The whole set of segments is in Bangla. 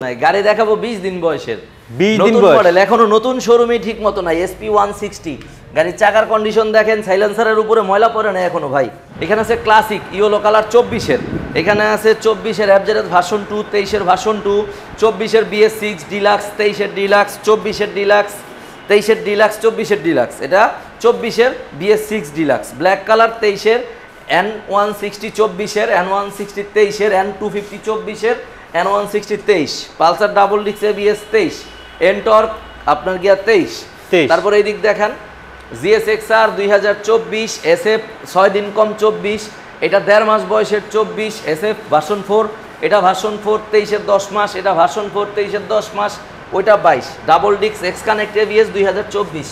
নাই গাড়ি দেখাবো 20 দিন বয়সের 20 দিন নতুন বয়স মডেল এখনো নতুন শোরুমে ঠিক মতো নাই SP 160 গাড়ির চাকার কন্ডিশন দেখেন সাইলেন্সারের উপরে ময়লা পড়ে না এখনো ভাই এখানে আছে ক্লাসিক ইয়েলো কালার 24 এর এখানে আছে 24 এর এফজেড ভার্সন 2 23 এর ভার্সন 2 24 এর BS6 ডিলাক্স 23 এর ডিলাক্স 24 এর ডিলাক্স 23 এর ডিলাক্স 24 এর ডিলাক্স এটা 24 এর BS6 ডিলাক্স ব্ল্যাক কালার 23 এর N160 24 এর N160 23 এর N250 24 এর N160 23 Pulsar double disc ABS 23 NTorq আপনার গিয়া 23 তারপর এই দিক দেখেন GSXR 2024 SF 6 দিন কম 24 এটা 1.5 মাস বয়সের 24 SF ভার্সন 4 এটা ভার্সন 4 23 এর 10 মাস এটা ভার্সন 4 23 এর 10 মাস ওইটা 22 double disc x connect ABS 2024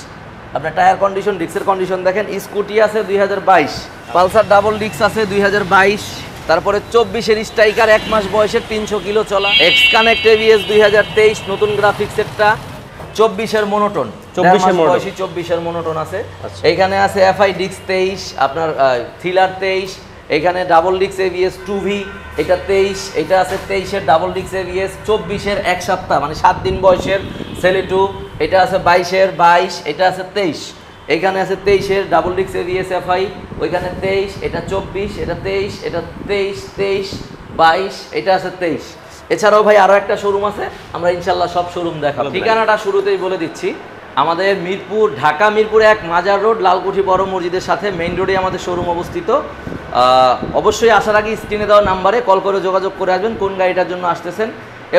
আপনার টায়ার কন্ডিশন ডিস্কের কন্ডিশন দেখেন স্কুটি আছে 2022 পালসার ডাবল ডিস্ক আছে 2022 তারপরে 24 এর স্ট্রাইকার 1 মাস বয়সের 300 কিলো চলা এক্স কানেক্ট ABS 2023 নতুন গ্রাফিক্স একটা 24 এর মনোটোন 24 এর বয়সী 24 এর মনোটোন আছে এইখানে আছে FI ডিস্ক 23 আপনার থ্রিলার 23 এখানে ডাবল ডিস্ক ABS 2V এটা 23 এটা আছে 23 এর ডাবল ডিস্ক ABS 24 এর এক সপ্তাহ মানে 7 দিন বয়সের সেলেটু এটা আছে 22 এর 22 এটা আছে 23 এখানে আছে 23 এর ডাবল ডিস্ক ABS FI ওইখানে 23 এটা 24 এটা 23 এটা 23 23 22 এটা আছে 23 এছাড়াও ভাই আরো একটা শোরুম আছে আমরা ইনশাআল্লাহ সব শোরুম দেখাবো ঠিকানাটা শুরুতেই বলে দিচ্ছি আমাদের মিরপুর ঢাকা মিরপুর 1 মাজার রোড লালকুঠি বড় মসজিদের সাথে মেইন রোডে আমাদের শোরুম অবস্থিত অবশ্যই আসার আগে স্ক্রিনে দেওয়া নাম্বারে কল করে যোগাযোগ করে আসবেন কোন গাড়িটার জন্য আসতেছেন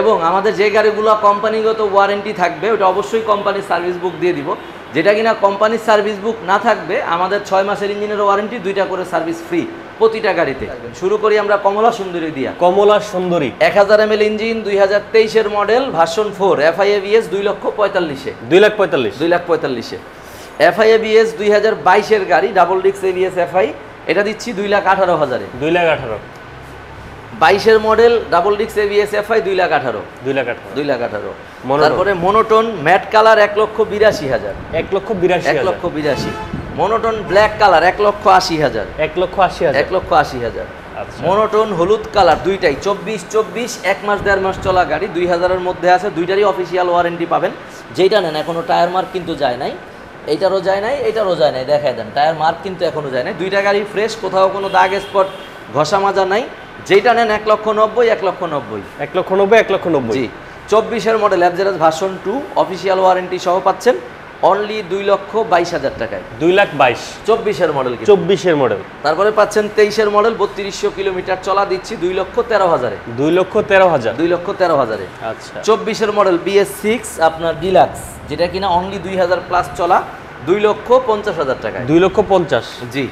এবং আমাদের যে গাড়িগুলো কোম্পানিগত ওয়ারেন্টি থাকবে ওটা অবশ্যই কোম্পানির সার্ভিস বুক দিয়ে দিব যেটা কিনা কোম্পানির সার্ভিস বুক না থাকবে আমাদের 6 মাসের ইঞ্জিনের ওয়ারেন্টি 2টা করে সার্ভিস ফ্রি প্রতিটা গাড়িতে শুরু করি আমরা কমলা সুন্দরী দিয়া কমলা সুন্দরী 1000 ml ইঞ্জিন 2023 এর model version 4 FI ABS 2,45,000 2,45,000 FI ABS 2022 এর গাড়ি ডাবল ডিস্ক ABS FI এটা দিচ্ছি 2,18,000 এ 2,18,000 22 এর model double disk ABS FI 2,18,000 2,18,000 তারপরে monotone matte colour 1,82,000 1,82,000 monotone black colour 1,80,000 1,80,000 আচ্ছা মনোটোন হলুদ কালার দুইটাই 24 1 মাস 1.5 মাস চলা গাড়ি 2000 এর মধ্যে আছে দুইটারই অফিশিয়াল ওয়ারেন্টি পাবেন যেটা নেন এখনো টায়ার মার্ক কিন্তু যায় নাই এইটারও যায় নাই এটারও যায় নাই দেখায় দেন টায়ার মার্ক কিন্তু এখনো যায় নাই দুইটা গাড়ি ফ্রেশ কোথাও কোনো দাগ স্পট ঘষা মাজা নাই যেটা নেন 1,90,000 জি 24 এর model FZ version 2 official warranty সহ পাচ্ছেন অনলি 2,22,000 টাকায় 2,22,000 24 এর মডেল 24 এর মডেল তারপরে পাচ্ছেন 23 এর মডেল 3200 কিলোমিটার চলা দিচ্ছি 2,13,000 এ 2,13,000 আচ্ছা 24 এর মডেল BS6 আপনার ডিলাক্স যেটা কিনা অনলি 2000 প্লাস চলা 2,50,000 টাকায় 2,50,000 জি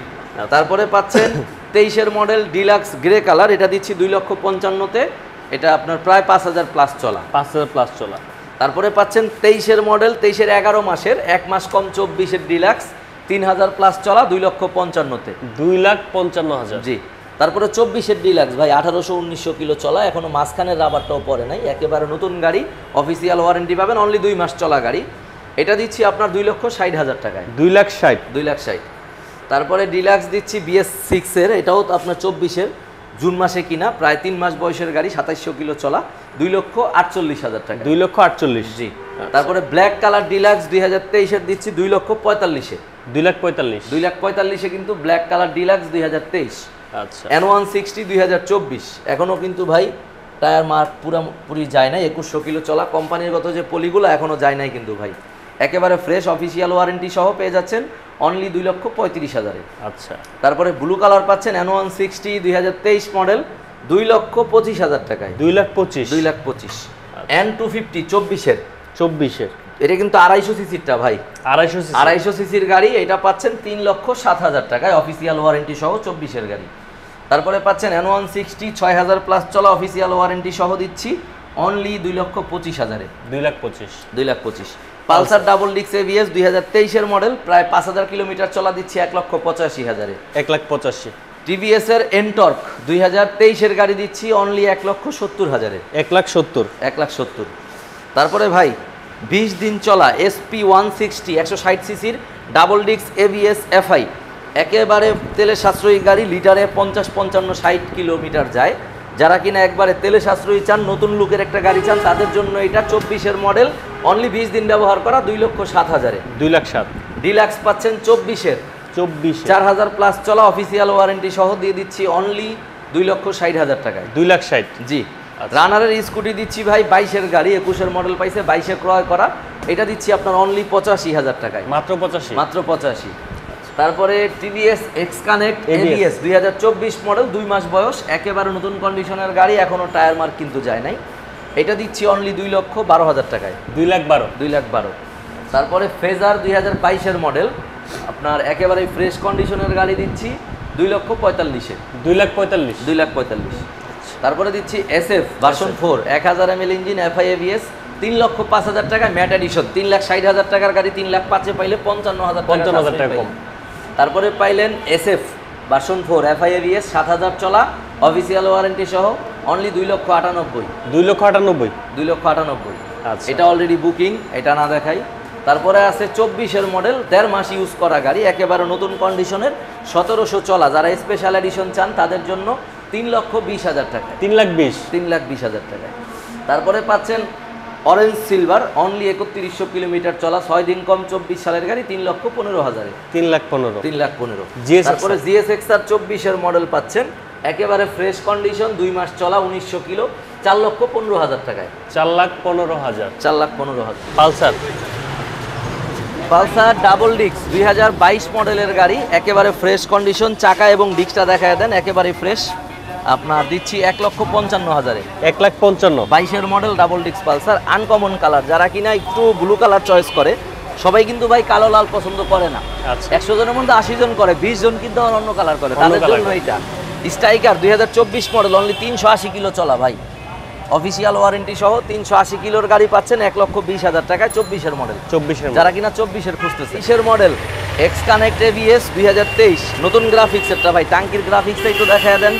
তারপরে পাচ্ছেন 23 এর মডেল ডিলাক্স গ্রে কালার এটা দিচ্ছি 2,55,000 তে এটা আপনার প্রায় 5,000 প্লাস চলা 5,000 প্লাস চলা তারপরে পাচ্ছেন 23 এর মডেল 23 এর 11 মাসের 1 মাস কম 24 এর ডিলাক্স 3,000 প্লাস চলা 2,55,000 তে 2,55,000 জি তারপরে 24 এর ডিলাক্স ভাই 1800-1900 কিলো চলা এখনো মাঝখানের রাবারটাও পড়ে নাই একেবারে নতুন গাড়ি অফিসিয়াল ওয়ারেন্টি পাবেন অনলি 2 মাস চলা গাড়ি এটা দিচ্ছি আপনার 2,60,000 টাকায় 2,60,000 তারপরে ডিলাক্স দিচ্ছি BS6 এর এটাও আপনার 24 এর জুন মাসে কিনা প্রায় 3 মাস বয়সের গাড়ি 2700 কিলো চলা 2,48,000 টাকা 2,48,000 জি তারপরে ব্ল্যাক কালার ডিলাক্স 2023 এর দিচ্ছি 2,45,000 2,45,000 কিন্তু ব্ল্যাক কালার ডিলাক্স 2023 আচ্ছা N160 2024 এখনো কিন্তু ভাই টায়ার মার্ক পুরোপুরি যায় না 2100 কিলো চলা কোম্পানির গত যে পলিগুলো এখনো যায় নাই কিন্তু ভাই একেবারে ফ্রেশ অফিশিয়াল ওয়ারেন্টি সহ পেয়ে যাচ্ছেন অনলি 2,35,000 আচ্ছা তারপরে ব্লু কালার পাচ্ছেন N160 2023 মডেল 2,25,000 টাকায় 2,25,000 N250 24 এর এটা কিন্তু 250 সিসিরটা ভাই 250 সিসির গাড়ি এটা পাচ্ছেন 3,07,000 টাকায় অফিশিয়াল ওয়ারেন্টি সহ 24 এর গাড়ি তারপরে পাচ্ছেন N160 6,000 প্লাস চলা অফিশিয়াল ওয়ারেন্টি সহ দিচ্ছি অনলি 2,25,000 এ 2,25,000 পালসার ডাবল ডিস্ক ABS 2023 এর মডেল প্রায় 5,000 কিলোমিটার চলা দিচ্ছি 1,85,000 এ 1,85,000 TVS এর এনটর্ক 2023 এর গাড়ি দিচ্ছি অনলি 1,70,000 এ 1,70,000 তারপরে ভাই 20 দিন চলা SP 160 160 সিসির ডাবল ডিস্ক ABS FI একেবারে তেলে সাশ্রয়ী গাড়ি লিটারে 50-55-60 কিলোমিটার যায় যারা কিনা একবারে তেলে সাশ্রয়ী চান, নতুন লুকের একটা গাড়ি চান, তাদের জন্য এটা 24-এর মডেল, অনলি 20 দিন ব্যবহার করা, 2,07,000-এ। 2,07,000 ডিলাক্স পাচ্ছেন 24-এর, 4000 প্লাস চলা, অফিসিয়াল ওয়ারেন্টি সহ দিয়ে দিচ্ছি অনলি 2,60,000 টাকায়। 2,60,000 জি। রানারের স্কুটি দিচ্ছি ভাই 22-এর গাড়ি, 21-এর মডেল পাইছে, 22-এ ক্রয় করা, এটা দিচ্ছি আপনার অনলি 85,000 টাকায়। মাত্র 85? মাত্র 85। তারপরে TVS x connect ABS 2024 model, 2 মাস বয়স, একেবারে নতুন কন্ডিশনের গাড়ি, এখনো টায়ার মার্ক কিন্তু যায় নাই, এটা দিচ্ছি অনলি 2,12,000 টাকায়। 2,12,000? 2,12,000। তারপরে ফেজার 2022-এর মডেল, আপনার একেবারে ফ্রেশ কন্ডিশনের গাড়ি দিচ্ছি 2,45,000-এ। 2,45,000? 2,45,000। তারপরে দিচ্ছি SF version 4, 1000 ml engine, FI ABS, 3,05,000 টাকায়, ম্যাট এডিশন, 3,60,000 টাকার গাড়ি 3,05,000-এ পাইলে 55,000 টাকা কম। তারপরে পাইলেন এসএফ ভার্সন 4, এফআই এবিএস, 7,000 চলা, অফিসিয়াল ওয়ারেন্টি সহ, অনলি 2,98,000। 2,98,000? 2,98,000। আচ্ছা, এটা অলরেডি বুকিং, এটা না দেখাই। তারপরে আছে 24-এর মডেল, 1.5 মাস ইউজ করা গাড়ি, একেবারে নতুন কন্ডিশনের, 1700 চলা, যারা স্পেশাল এডিশন চান তাদের জন্য 3,20,000 টাকা। 3,20,000 টাকায়। তারপরে পাচ্ছেন অরেঞ্জ সিলভার, অনলি 3100 কিলোমিটার চলা, 6 দিন কম, 24 সালের গাড়ি, 3,15,000-এ। 3,15,000। তারপরে জিএসএক্সআর 24-এর মডেল পাচ্ছেন, একেবারে ফ্রেশ কন্ডিশন, 2 মাস চলা, 1900 কিলো, 4,15,000 টাকায়। 4,15,000? 4,15,000। পালসার ডাবল ডিস্ক 2022 মডেলের গাড়ি, একেবারে ফ্রেশ কন্ডিশন, চাকা এবং ডিস্কটা দেখায় দেন, একেবারে ফ্রেশ, আপনার দিচ্ছি 1,55,000-এ। 1,55,000? 22-এর model double disc Pulsar, uncommon colour, যারা কিনা একটু ব্লু কালার চয়েস করে, সবাই কিন্তু ভাই কালো লাল পছন্দ করে না। 100 জনের মধ্যে 80 জন করে, 20 জন কিন্তু অন্য কালার করে, তাদের জন্য এটা। স্ট্রাইকার 2024 মডেল, অনলি 380 কিলো চলা ভাই, অফিসিয়াল ওয়ারেন্টি সহ, 380 কিলোর গাড়ি পাচ্ছেন 1,20,000 টাকায়, 24-এর মডেল। যারা কিনা 24-এর খুঁজতেছে। 20-এর মডেল এক্স কানেক্ট এবিএস 2023, নতুন গ্রাফিক্সেরটা ভাই, টাঙ্কির গ্রাফিক্সটা একটু দেখায় দেন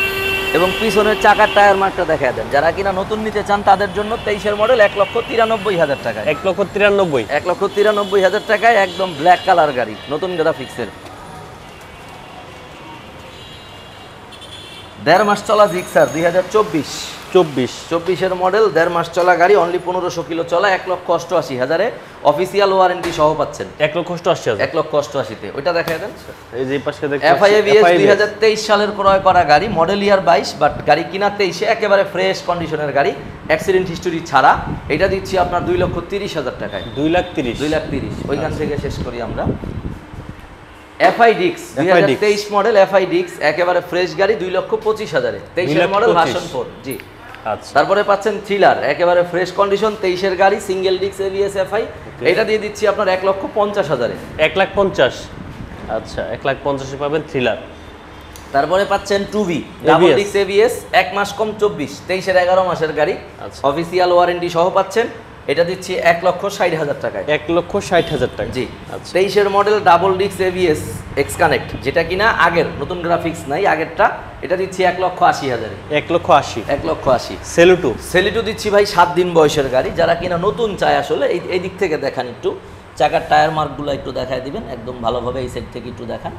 এবং পিছনের চাকার টায়ার মার্কটা দেখায় দেন। যারা কিনা নতুন নিতে চান তাদের জন্য 23-এর মডেল, 1,93,000 টাকায়। 1,93,000? 1,93,000 টাকায়, একদম ব্ল্যাক কালার গাড়ি, নতুন গ্রাফিক্সের। 1.5 মাস চলা জিক্সার 2024-এর মডেল, 1.5 মাস চলা গাড়ি, অনলি 1500 কিলো চলা, 1,88,000-এ, অফিসিয়াল ওয়ারেন্টি সহ পাচ্ছেন। 1,88,000? 1,88,000-তে। ওইটা দেখায় দেন। এই যে পাশে দেখতে এফআই এবিএস 2023 সালের ক্রয় করা গাড়ি, মডেল ইয়ার 22, বাট গাড়ি কিনা 23-এ, একেবারে ফ্রেশ কন্ডিশনের গাড়ি, অ্যাক্সিডেন্ট হিস্টোরি ছাড়া, এটা দিচ্ছি আপনার 2,30,000 টাকায়। 2,30,000? ওইখান থেকে শেষ করি আমরা। এফআই ডিক্স 2023 মডেল, এফআই ডিক্স, একেবারে ফ্রেশ গাড়ি, 2,25,000-এ, 23-এর মডেল, ভার্সন 4। জি। আচ্ছা। তারপরে পাচ্ছেন থ্রিলার, একেবারে ফ্রেশ কন্ডিশন, 23-এর গাড়ি, সিঙ্গেল ডিক্স এবিএস এফআই, এটা দিয়ে দিচ্ছি আপনার 1,50,000-এ। 1,50,000? আচ্ছা, 1,50,000-এ পাবেন থ্রিলার। তারপরে পাচ্ছেন টুবি ডাবল ডিক্স এবিএস, 1 মাস কম, 24, 23-এর 11 মাসের গাড়ি, অফিসিয়াল ওয়ারেন্টি সহ পাচ্ছেন, এটা দিচ্ছি 1,60,000 টাকায়। 1,60,000 টাকা? জি। 23-এর মডেল ডাবল ডিক্স এবিএস এক্স কানেক্ট, যেটা কিনা আগের, নতুন গ্রাফিক্স নাই আগেরটা, এটা দিচ্ছি 1,80,000-এ। 1,80,000? 1,80,000। সেলুটো দিচ্ছি ভাই 7 দিন বয়সের গাড়ি, যারা কিনা নতুন চায় আসলে, এই দিক থেকে দেখান একটু, চাকার টায়ার মার্কগুলো একটু দেখায় দিবেন একদম ভালোভাবে, এই সাইড থেকে একটু দেখান,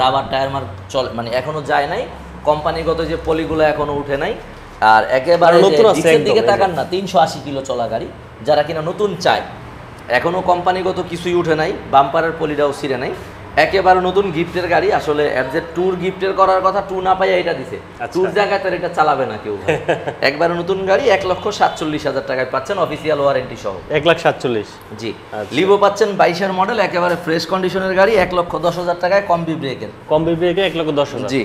রাবার টায়ার মার্ক চলে, মানে এখনো যায় নাই, কোম্পানিগত যে পলিগুলো এখনো উঠে নাই, আর একেবারে ডিক্সের দিকে তাকান না, 380 কিলো চলা গাড়ি, যারা কিনা নতুন চায়, এখনো কোম্পানিগত কিছুই উঠে নাই, বাম্পারের পলিটাও ছিঁড়ে নাই, একেবারে নতুন গিফটের গাড়ি। আসলে যে ট্যুর গিফটের করার কথা, ট্যুর না পাইয়া এটা দিছে, ট্যুর জায়গায় তার এটা চালাবে না কেউ। একবারে নতুন গাড়ি, 1,47,000 টাকায় পাচ্ছেন, অফিসিয়াল ওয়ারেন্টি সহ। 1,47,000? জি। লিভো পাচ্ছেন 22-এর মডেল, একেবারে ফ্রেশ কন্ডিশনের গাড়ি, 1,10,000 টাকায়, কম্বি ব্রেকের। 1,10,000? জি।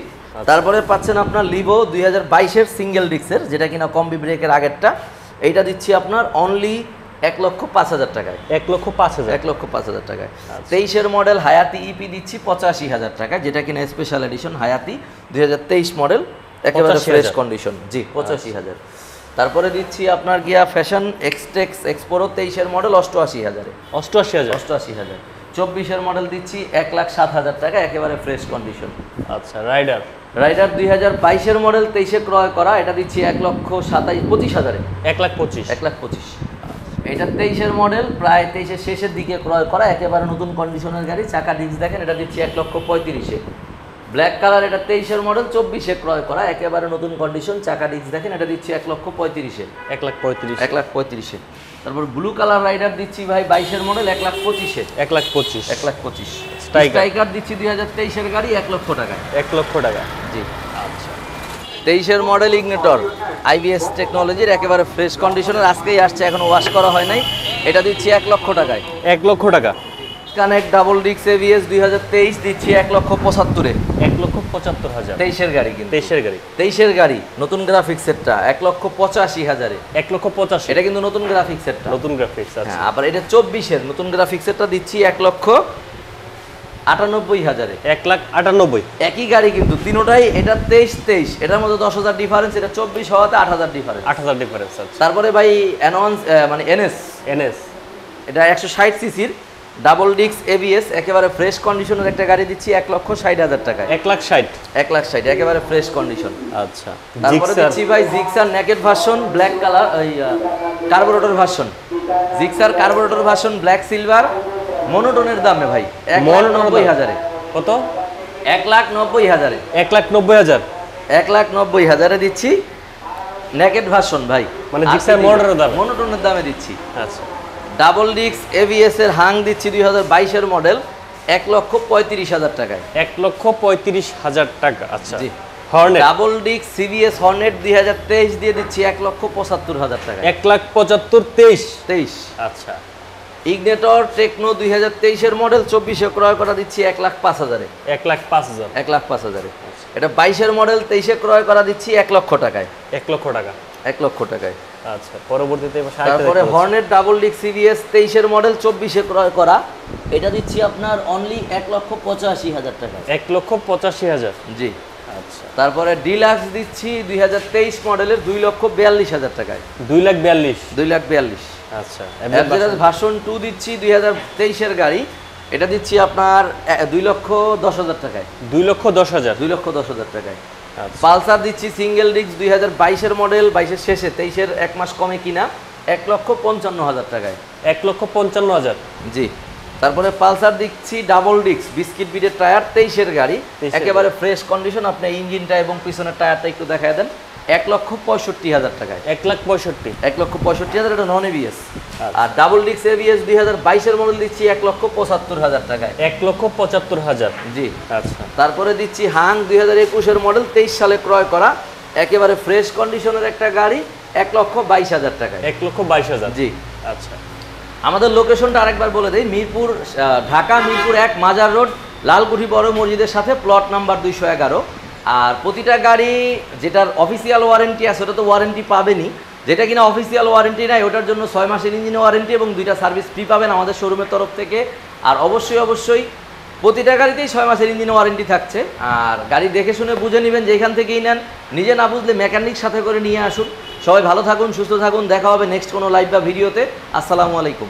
তারপরে পাচ্ছেন আপনার লিভো 2022-এর সিঙ্গেল ডিক্সের, যেটা কিনা কম্বি ব্রেকের আগেরটা, এইটা দিচ্ছি আপনার অনলি 1,05,000 টাকায়। 1,05,000? 1,05,000 টাকায়। 23-এর মডেল হায়াতি ইপি দিচ্ছি 85,000 টাকায়, যেটা কিনা স্পেশাল এডিশন হায়াতি 2023 মডেল, একেবারে ফ্রেশ কন্ডিশন। জি, 85,000। তারপরে দিচ্ছি আপনার গিয়া ফ্যাশন এক্সটেক্স এক্সপোরো 23-এর মডেল, 88,000-এ। 88,000? 24-এর মডেল দিচ্ছি 1,07,000 টাকা, একেবারে ফ্রেশ কন্ডিশন। আচ্ছা। রাইডার 2022-এর মডেল, 23-এ ক্রয় করা, এটা দিচ্ছি 1,25,000-এ। 1,25,000? এটা 23-এর মডেল, প্রায় 23-এর শেষের দিকে ক্রয় করা, একেবারে নতুন কন্ডিশনের গাড়ি, চাকা ডিস্ক দেখেন, এটা দিচ্ছি 1,35,000-এ। ব্ল্যাক কালার, এটা 23-এর মডেল, 24-এ ক্রয় করা, একেবারে নতুন কন্ডিশন। চাকা ডিস্ক দেখেন, এটা দিচ্ছি 1,35,000-এ। 1,35,000 1,35,000-এ। তারপর ব্লু কালার রাইডার দিচ্ছি ভাই 22-এর মডেল, 1,25,000-এ। 1,25,000 1,25,000। স্ট্রাইকার দিচ্ছি 2023-এর গাড়ি 1 লক্ষ টাকায়। 1 লক্ষ টাকা। জি। আচ্ছা 23-এর মডেল ইগনিটর, IBS টেকনোলজির, একেবারে ফ্রেশ কন্ডিশনের, আজকেই আসছে, এখনো ওয়াশ করা হয় নাই। এটা দিচ্ছি 1 লক্ষ টাকায়। 1 লক্ষ টাকা। কানেক্ট ডাবল ডিস্ক ABS 2023 দিচ্ছি 1,75,000-এ। 1,75,000। 23-এর গাড়ি কিন্তু। 23-এর গাড়ি। 23-এর গাড়ি, নতুন গ্রাফিক্স সেটটা 1,85,000-এ। 1,85,000 এটা কিন্তু নতুন গ্রাফিক্স সেটটা। নতুন গ্রাফিক্স আছে। হ্যাঁ, আবার এটা 24-এর নতুন গ্রাফিক্স সেটটা দিচ্ছি 1,98,000-এ। 1,98,000। একই গাড়ি কিন্তু তিনোটাই, এটা 23, এটার মধ্যে 10,000 ডিফারেন্স, এটা 24 হওয়াতে 8,000 ডিফারেন্স। 8,000 ডিফারেন্স আছে। তারপরে ভাই অ্যানন্স মানে NS, এটা 160 সিসির ডাবল ডিস্ক ABS, একেবারে ফ্রেশ কন্ডিশনের একটা গাড়ি দিচ্ছি 1,60,000 টাকায়। 1,60,000। 1,60,000 একেবারে ফ্রেশ কন্ডিশন। আচ্ছা তারপরে দিচ্ছি ভাই Gixxer naked version, black colour, ওই carburettor version, Gixxer carburettor version, black silver, মনোটোনের দামে ভাই 1,90,000-এ। কত? 1,90,000-এ। 1,90,000। 1,90,000-এ দিচ্ছি নেকেড ভার্সন ভাই, মানে জিক্সার মনোটোনের দামে দিচ্ছি। আচ্ছা ডাবল ডিস্ক ABS এর হাং দিচ্ছি 2022-এর মডেল 1,35,000 টাকায়। 1,35,000 টাকা। আচ্ছা জি। Hornet double disc CBS Hornet 2023 দিয়ে দিচ্ছি 1,75,000 টাকায়। 1,75,000 23। আচ্ছা ইগনিটর টেকনো 2023-এর মডেল 24-এ ক্রয় করা দিচ্ছি 1,05,000-এ। 1,05,000। 1,05,000-এ। এটা 22-এর মডেল 23-এ ক্রয় করা দিচ্ছি 1 লক্ষ টাকায়। 1 লক্ষ টাকা। 1 লক্ষ টাকায়। আচ্ছা পরবর্তীতে তারপরে হর্নেট ডাবল ডিস্ক CBS 23-এর মডেল 24-এ ক্রয় করা, এটা দিচ্ছি আপনার অনলি 1,85,000 টাকায়। 1,85,000। জি। আচ্ছা তারপরে ডিলাক্স দিচ্ছি 2023 মডেলের 2,42,000 টাকায়। 2,42,000। 2,42,000। আচ্ছা ভার্সন 2 দিচ্ছি 2023-এর গাড়ি, এটা দিচ্ছি আপনার 2,10,000 টাকায়। 2,10,000। 2,10,000 টাকায়। আচ্ছা পালসার দিচ্ছি সিঙ্গেল ডিস্ক 2022-এর মডেল, 22-এর শেষে, 23-এর 1 মাস কমে কিনা 1,55,000 টাকায়। 1,55,000। জি। তারপরে পালসার দিচ্ছি ডাবল ডিস্ক বিস্কিট বিডের টায়ার, 23-এর গাড়ি, একেবারে ফ্রেশ কন্ডিশন। আপনি ইঞ্জিনটা এবং পিছনের টায়ারটা একটু দেখায় দেন। 1,65,000 টাকায়। 1,65,000। 1,65,000, এটা নন ABS। আর ডাবল ডিস্ক ABS 2022-এর মডেল দিচ্ছি 1,75,000 টাকায়। 1,75,000। জি। আচ্ছা তারপরে দিচ্ছি হাং 2021-এর মডেল, 23 সালে ক্রয় করা, একেবারে ফ্রেশ কন্ডিশনের একটা গাড়ি, 1,22,000 টাকায়। 1,22,000। জি। আচ্ছা আমাদের লোকেশনটা আরেকবার বলে দেই, মিরপুর, ঢাকা মিরপুর 1 মাজার রোড, লালকুঠি বড় মসজিদের সাথে, প্লট নাম্বার 211। আর প্রতিটা গাড়ি যেটার অফিসিয়াল ওয়ারেন্টি আছে ওটা তো ওয়ারেন্টি পাবেনই, যেটা কিনা অফিসিয়াল ওয়ারেন্টি নাই ওটার জন্য 6 মাসের ইঞ্জিন ওয়ারেন্টি এবং 2টা সার্ভিস ফ্রি পাবেন আমাদের শোরুমের তরফ থেকে। আর অবশ্যই প্রতিটা গাড়িতেই 6 মাসের ইঞ্জিন ওয়ারেন্টি থাকছে। আর গাড়ি দেখে শুনে বুঝে নেবেন, যেখান থেকেই নেন, নিজে না বুঝলে মেকানিক সাথে করে নিয়ে আসুন। সবাই ভালো থাকুন, সুস্থ থাকুন, দেখা হবে নেক্সট কোনো লাইভ বা ভিডিওতে। আসসালামু আলাইকুম।